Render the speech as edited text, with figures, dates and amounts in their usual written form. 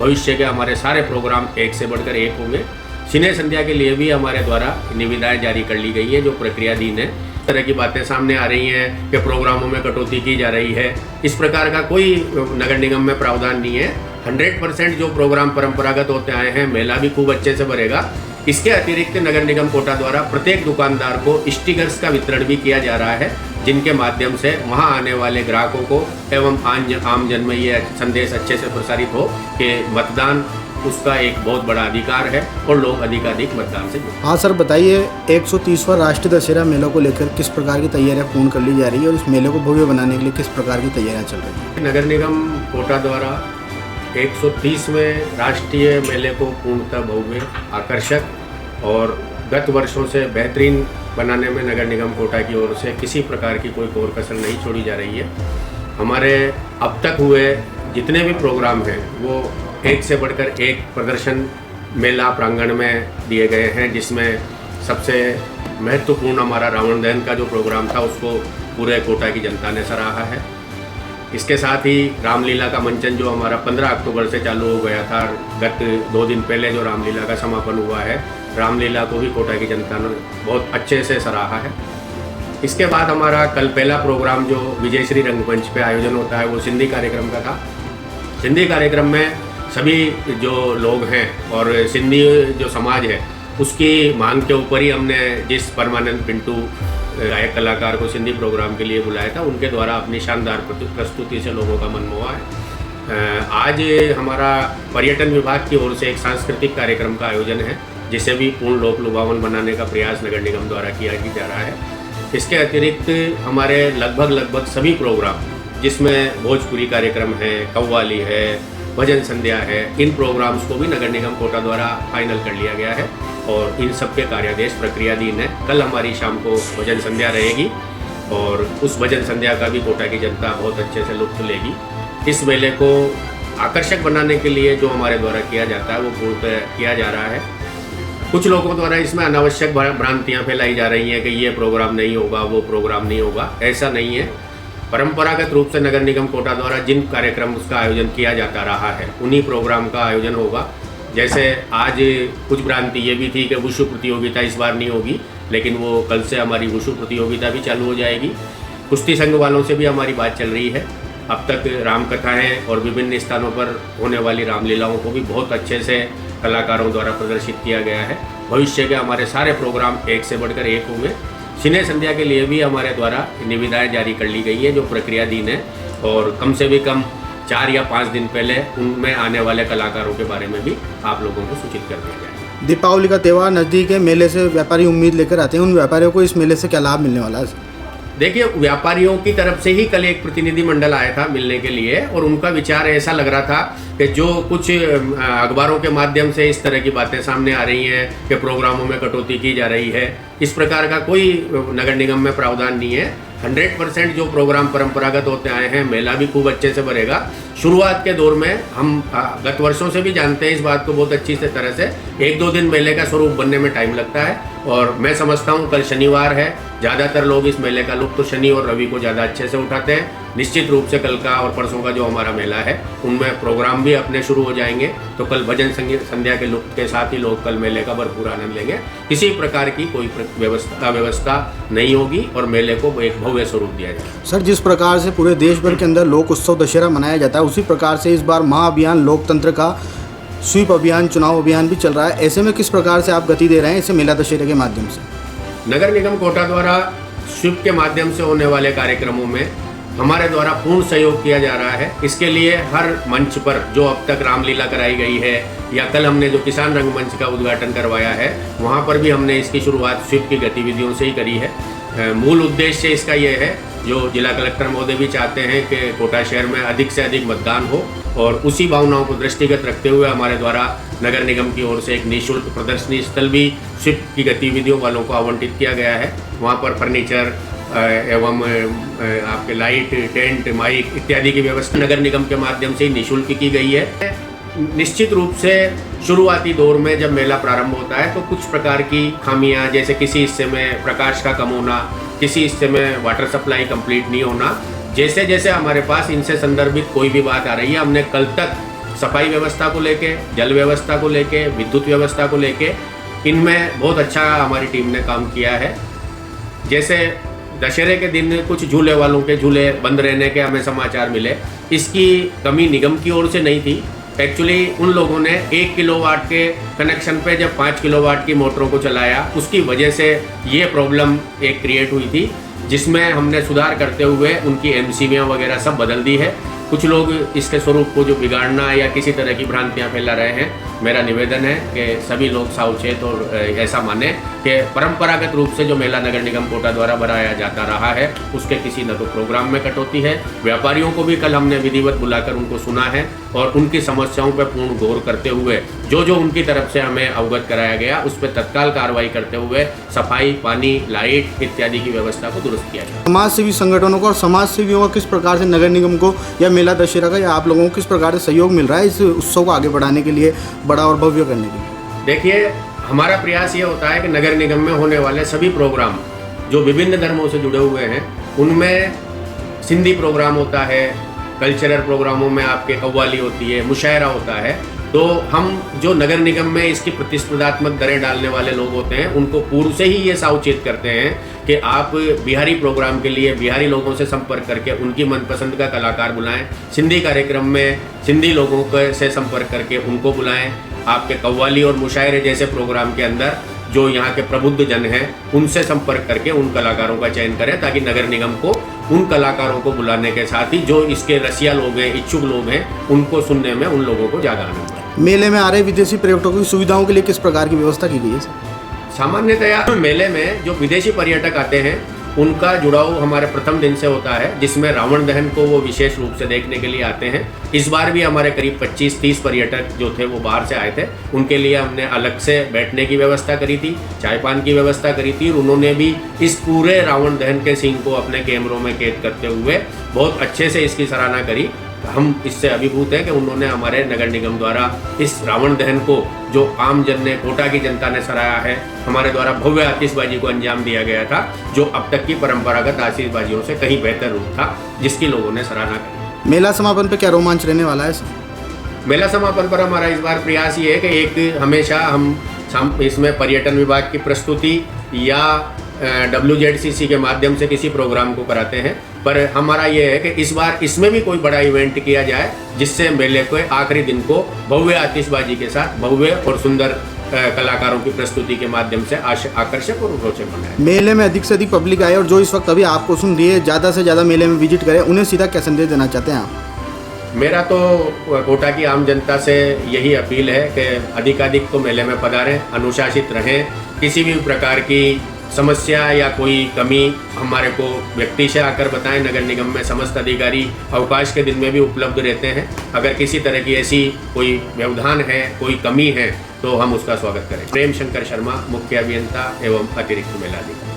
भविष्य के हमारे सारे प्रोग्राम एक से बढ़कर एक होंगे। सिने संध्या के लिए भी हमारे द्वारा निविदाएं जारी कर ली गई है जो प्रक्रियाधीन है। इस तरह की बातें सामने आ रही हैं कि प्रोग्रामों में कटौती की जा रही है, इस प्रकार का कोई नगर निगम में प्रावधान नहीं है। 100% जो प्रोग्राम परंपरागत होते आए हैं, मेला भी खूब अच्छे से भरेगा। इसके अतिरिक्त नगर निगम कोटा द्वारा प्रत्येक दुकानदार को स्टिकर्स का वितरण भी किया जा रहा है, जिनके माध्यम से वहां आने वाले ग्राहकों को एवं आम जन में ये संदेश अच्छे से प्रसारित हो कि मतदान उसका एक बहुत बड़ा अधिकार है और लोग अधिकाधिक मतदान से जुड़ें। हाँ सर, बताइए 130वां राष्ट्रीय दशहरा मेलों को लेकर किस प्रकार की तैयारियां पूर्ण कर ली जा रही है और इस मेले को भव्य बनाने के लिए किस प्रकार की तैयारियां चल रही हैं? नगर निगम कोटा द्वारा 130वें राष्ट्रीय मेले को पूर्णतः भव्य, आकर्षक और गत वर्षों से बेहतरीन बनाने में नगर निगम कोटा की ओर से किसी प्रकार की कोई कोर कसर नहीं छोड़ी जा रही है। हमारे अब तक हुए जितने भी प्रोग्राम हैं वो एक से बढ़कर एक प्रदर्शन मेला प्रांगण में दिए गए हैं, जिसमें सबसे महत्वपूर्ण हमारा रावण दहन का जो प्रोग्राम था उसको पूरे कोटा की जनता ने सराहा है। इसके साथ ही रामलीला का मंचन जो हमारा 15 अक्टूबर से चालू हो गया था, गत 2 दिन पहले जो रामलीला का समापन हुआ है, रामलीला को भी कोटा की जनता ने बहुत अच्छे से सराहा है। इसके बाद हमारा कल पहला प्रोग्राम जो विजयश्री रंगमंच पे आयोजन होता है वो सिंधी कार्यक्रम का था। सिंधी कार्यक्रम में सभी जो लोग हैं और सिंधी जो समाज है उसकी मांग के ऊपर ही हमने जिस परमानंद पिंटू गायक कलाकार को सिंधी प्रोग्राम के लिए बुलाया था, उनके द्वारा अपनी शानदार प्रस्तुति से लोगों का मन मोहा है। आज हमारा पर्यटन विभाग की ओर से एक सांस्कृतिक कार्यक्रम का आयोजन है, जिसे भी पूर्ण लोक लुभावन बनाने का प्रयास नगर निगम द्वारा किया जा रहा है। इसके अतिरिक्त हमारे लगभग सभी प्रोग्राम, जिसमें भोजपुरी कार्यक्रम है, कव्वाली है, भजन संध्या है, इन प्रोग्राम्स को भी नगर निगम कोटा द्वारा फाइनल कर लिया गया है और इन सब के कार्यादेश प्रक्रियाधीन है। कल हमारी शाम को भजन संध्या रहेगी और उस भजन संध्या का भी कोटा की जनता बहुत अच्छे से लुत्फ लेगी। इस मेले को आकर्षक बनाने के लिए जो हमारे द्वारा किया जाता है वो पूर्णतः किया जा रहा है। कुछ लोगों द्वारा इसमें अनावश्यक भ्रांतियाँ फैलाई जा रही हैं कि ये प्रोग्राम नहीं होगा, वो प्रोग्राम नहीं होगा। ऐसा नहीं है। परंपरागत रूप से नगर निगम कोटा द्वारा जिन कार्यक्रम उसका आयोजन किया जाता रहा है उन्हीं प्रोग्राम का आयोजन होगा। जैसे आज कुछ भ्रांति ये भी थी कि वुशु प्रतियोगिता इस बार नहीं होगी, लेकिन वो कल से हमारी वुशु प्रतियोगिता भी चालू हो जाएगी। कुश्ती संघ वालों से भी हमारी बात चल रही है। अब तक रामकथाएँ और विभिन्न स्थानों पर होने वाली रामलीलाओं को भी बहुत अच्छे से कलाकारों द्वारा प्रदर्शित किया गया है। भविष्य के हमारे सारे प्रोग्राम एक से बढ़कर एक होंगे। सिने संध्या के लिए भी हमारे द्वारा निविदाएं जारी कर ली गई है जो प्रक्रियाधीन है और कम से भी कम 4 या 5 दिन पहले उनमें आने वाले कलाकारों के बारे में भी आप लोगों को सूचित कर दिया जाए। दीपावली का त्यौहार नज़दीक है, मेले से व्यापारी उम्मीद लेकर आते हैं, उन व्यापारियों को इस मेले से क्या लाभ मिलने वाला है? देखिए, व्यापारियों की तरफ से ही कल एक प्रतिनिधि मंडल आया था मिलने के लिए और उनका विचार ऐसा लग रहा था कि जो कुछ अखबारों के माध्यम से इस तरह की बातें सामने आ रही हैं कि प्रोग्रामों में कटौती की जा रही है, इस प्रकार का कोई नगर निगम में प्रावधान नहीं है। 100% जो प्रोग्राम परंपरागत होते आए हैं, मेला भी खूब अच्छे से भरेगा। शुरुआत के दौर में हम गत वर्षों से भी जानते हैं इस बात को बहुत अच्छी से तरह से, 1-2 दिन मेले का स्वरूप बनने में टाइम लगता है और मैं समझता हूँ कल शनिवार है, ज़्यादातर लोग इस मेले का लुत्फ तो शनि और रवि को ज़्यादा अच्छे से उठाते हैं। निश्चित रूप से कल का और परसों का जो हमारा मेला है उनमें प्रोग्राम भी अपने शुरू हो जाएंगे, तो कल भजन संध्या के लुत्फ के साथ ही लोग कल मेले का भरपूर आनंद लेंगे। किसी प्रकार की कोई व्यवस्था नहीं होगी और मेले को एक भव्य स्वरूप दिया जाएगा। सर, जिस प्रकार से पूरे देश भर के अंदर लोक उत्सव दशहरा मनाया जाता है, उसी प्रकार से इस बार महाअभियान लोकतंत्र का स्वीप अभियान, चुनाव अभियान भी चल रहा है। ऐसे में किस प्रकार से आप गति दे रहे हैं इसे मेला दशहरे के माध्यम से? नगर निगम कोटा द्वारा स्वीप के माध्यम से होने वाले कार्यक्रमों में हमारे द्वारा पूर्ण सहयोग किया जा रहा है। इसके लिए हर मंच पर जो अब तक रामलीला कराई गई है या कल हमने जो किसान रंगमंच का उद्घाटन करवाया है, वहाँ पर भी हमने इसकी शुरुआत स्वीप की गतिविधियों से ही करी है। मूल उद्देश्य इसका ये है, जो जिला कलेक्टर महोदय भी चाहते हैं कि कोटा शहर में अधिक से अधिक मतदान हो और उसी भावनाओं को दृष्टिगत रखते हुए हमारे द्वारा नगर निगम की ओर से एक निःशुल्क प्रदर्शनी स्थल भी स्वीप की गतिविधियों वालों को आवंटित किया गया है। वहाँ पर फर्नीचर एवं आपके लाइट, टेंट, माइक इत्यादि की व्यवस्था नगर निगम के माध्यम से ही निःशुल्क की गई है। निश्चित रूप से शुरुआती दौर में जब मेला प्रारंभ होता है तो कुछ प्रकार की खामियां, जैसे किसी हिस्से में प्रकाश का कम होना, किसी हिस्से में वाटर सप्लाई कंप्लीट नहीं होना, जैसे जैसे हमारे पास इनसे संदर्भित कोई भी बात आ रही है, हमने कल तक सफाई व्यवस्था को लेके, जल व्यवस्था को लेके, विद्युत व्यवस्था को लेके, इनमें बहुत अच्छा हमारी टीम ने काम किया है। जैसे दशहरे के दिन कुछ झूले वालों के झूले बंद रहने के हमें समाचार मिले, इसकी कमी निगम की ओर से नहीं थी। एक्चुअली उन लोगों ने 1 किलोवाट के कनेक्शन पे जब 5 किलोवाट की मोटरों को चलाया, उसकी वजह से ये प्रॉब्लम एक क्रिएट हुई थी, जिसमें हमने सुधार करते हुए उनकी एमसीबियाँ वगैरह सब बदल दी है। कुछ लोग इसके स्वरूप को जो बिगाड़ना या किसी तरह की भ्रांतियाँ फैला रहे हैं, मेरा निवेदन है कि सभी लोग सावचेत और ऐसा माने कि परंपरागत रूप से जो मेला नगर निगम कोटा द्वारा भराया जाता रहा है, उसके किसी न तो प्रोग्राम में कटौती है। व्यापारियों को भी कल हमने विधिवत बुलाकर उनको सुना है और उनकी समस्याओं पर पूर्ण गौर करते हुए जो जो उनकी तरफ से हमें अवगत कराया गया, उस पर तत्काल कार्रवाई करते हुए सफाई, पानी, लाइट इत्यादि की व्यवस्था को दुरुस्त किया गया। समाज सेवी संगठनों को और समाज सेवियों का किस प्रकार से नगर निगम को या मेला दशहरा का या आप लोगों को किस प्रकार से सहयोग मिल रहा है इस उत्सव को आगे बढ़ाने के लिए, बड़ा और भव्य करने के लिए? देखिए, हमारा प्रयास ये होता है कि नगर निगम में होने वाले सभी प्रोग्राम जो विभिन्न धर्मों से जुड़े हुए हैं, उनमें सिंधी प्रोग्राम होता है, कल्चरल प्रोग्रामों में आपके कव्वाली होती है, मुशायरा होता है, तो हम जो नगर निगम में इसकी प्रतिस्पर्धात्मक दरें डालने वाले लोग होते हैं, उनको पूर्व से ही ये सावचेत करते हैं कि आप बिहारी प्रोग्राम के लिए बिहारी लोगों से संपर्क करके उनकी मनपसंद का कलाकार बुलाएं, सिंधी कार्यक्रम में सिंधी लोगों से संपर्क करके उनको बुलाएं, आपके कव्वाली और मुशायरे जैसे प्रोग्राम के अंदर जो यहाँ के प्रबुद्ध जन हैं उनसे संपर्क करके उन कलाकारों का चयन करें, ताकि नगर निगम को उन कलाकारों को बुलाने के साथ ही जो इसके रसिया लोग हैं, इच्छुक लोग हैं, उनको सुनने में उन लोगों को ज़्यादा आनंद है। मेले में आ रहे विदेशी पर्यटकों की सुविधाओं के लिए किस प्रकार की व्यवस्था की गई है? सामान्यतया मेले में जो विदेशी पर्यटक आते हैं उनका जुड़ाव हमारे प्रथम दिन से होता है, जिसमें रावण दहन को वो विशेष रूप से देखने के लिए आते हैं। इस बार भी हमारे करीब 25-30 पर्यटक जो थे वो बाहर से आए थे, उनके लिए हमने अलग से बैठने की व्यवस्था करी थी, चाय पान की व्यवस्था करी थी, और उन्होंने भी इस पूरे रावण दहन के सीन को अपने कैमरों में कैद करते हुए बहुत अच्छे से इसकी सराहना करी। हम इससे अभिभूत हैं कि उन्होंने हमारे नगर निगम द्वारा इस रावण दहन को जो आम जन ने, कोटा की जनता ने सराहा है, हमारे द्वारा भव्य आतिशबाजी को अंजाम दिया गया था, जो अब तक की परंपरागत आतिशबाजियों से कहीं बेहतर रूप था, जिसकी लोगों ने सराहना की। मेला समापन पे क्या रोमांच रहने वाला है? मेला समापन पर हमारा इस बार प्रयास ये है कि एक हमेशा हम इसमें पर्यटन विभाग की प्रस्तुति या WZCC के माध्यम से किसी प्रोग्राम को कराते हैं, पर हमारा ये है कि इस बार इसमें भी कोई बड़ा इवेंट किया जाए, जिससे मेले के आखिरी दिन को भव्य आतिशबाजी के साथ भव्य और सुंदर कलाकारों की प्रस्तुति के माध्यम से आकर्षक और रोचक बनाए। मेले में अधिक से अधिक पब्लिक आए और जो इस वक्त अभी आपको सुन रही है, ज़्यादा से ज़्यादा मेले में विजिट करें, उन्हें सीधा क्या संदेश देना चाहते हैं आप? मेरा तो कोटा की आम जनता से यही अपील है कि अधिकाधिक तो मेले में पधारें, अनुशासित रहें, किसी भी प्रकार की समस्या या कोई कमी हमारे को व्यक्ति से आकर बताएं। नगर निगम में समस्त अधिकारी अवकाश के दिन में भी उपलब्ध रहते हैं। अगर किसी तरह की ऐसी कोई व्यवधान है, कोई कमी है, तो हम उसका स्वागत करें। प्रेम शंकर शर्मा, मुख्य अभियंता एवं अतिरिक्त मेलाधिकारी।